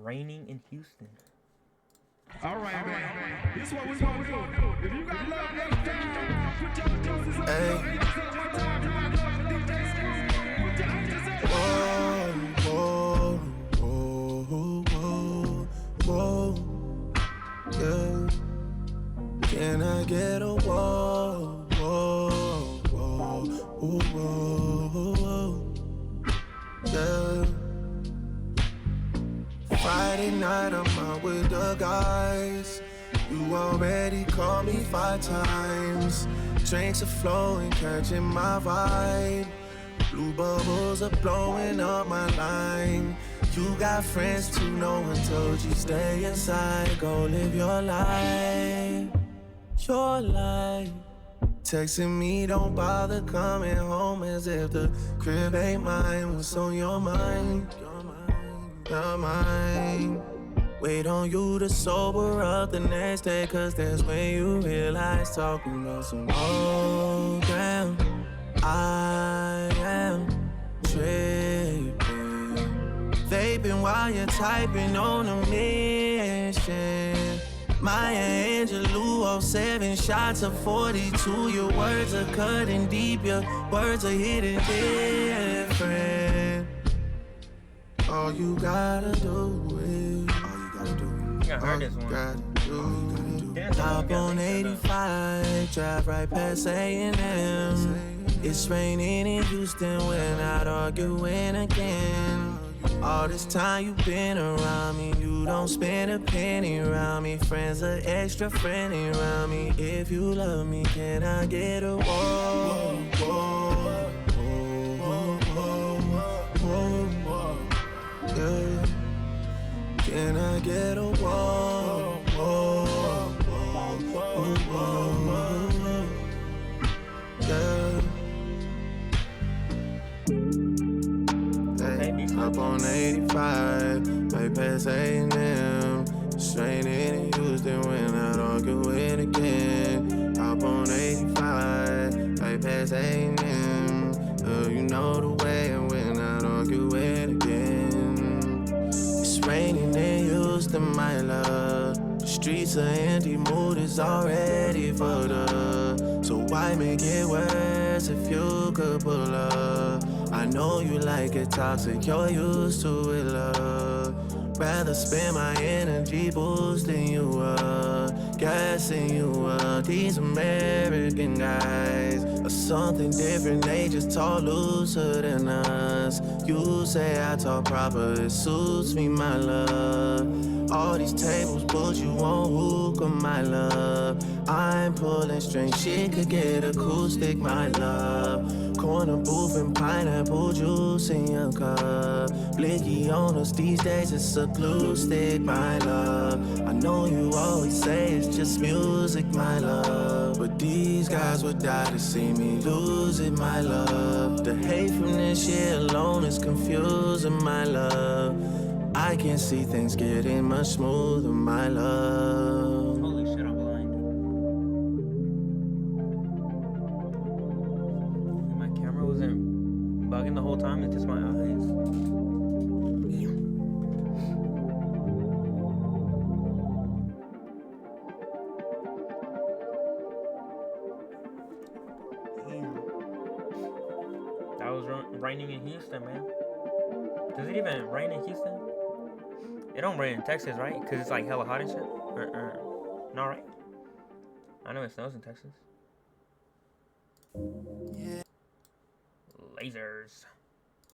raining in Houston. All right, man. This is what we gonna do. If you got love next time, put your doses up. Hey. One time, you got love for DJ Smooth. Put your hands up. Whoa, whoa, whoa, whoa, yeah. Can I get a whoa, whoa, whoa, whoa, whoa, whoa, yeah. Friday night, I'm out with the guys. You already called me 5 times. Drinks are flowing, catching my vibe. Blue bubbles are blowing up my line. You got friends too, no one told you stay inside. Go live your life, your life. Texting me, don't bother coming home, as if the crib ain't mine. What's on your mind? Your mind. Wait on you to sober up the next day, cause that's when you realize talking about some oh damn, I am tripping. Vaping while you're typing on a mission. Maya Angelou, 07 shots of 42. Your words are cutting deep, your words are hitting different. All you gotta do is, I heard this one. Hop on 85, drive right past A&M. It's raining in Houston, we're not arguing again. All this time you been around me, you don't spend a penny around me. Friends are extra friendly around me. If you love me, can I get a whoa, whoa, whoa, whoa, whoa, whoa, yeah. Can I get a whoa, whoa, whoa, whoa, whoa, yeah. Hey, up on 85, right past A&M. Straight in Houston, we're not arguing again. Up on 85, right past A&M. You know the way, and we're not arguing again. It's raining in Houston, my love. The streets are empty, mood is already fucked up. So why make it worse if you could pull up? I know you like it toxic, you're used to it, love. Rather spend my energy boosting you up, gassing you up. These American guys are something different, they just talk looser than us. You say I talk proper, it suits me, my love. All these tables put you on hookah, my love. I'm pulling strings, she could get acoustic, my love. Corner booth and pineapple juice in your cup. Blicky on us these days, it's a glue stick, my love. I know you always say it's just music, my love, but these guys would die to see me lose it, my love. The hate from this shit alone is confusing, my love. I can see things getting much smoother, my love. Holy shit, I'm blind. My camera wasn't bugging the whole time, it's just my eyes. That was raining in Houston, man. Does it even rain in Houston? It don't rain in Texas, right? Because it's like hella hot and shit? No, right? I know it snows in Texas. Yeah. Lasers.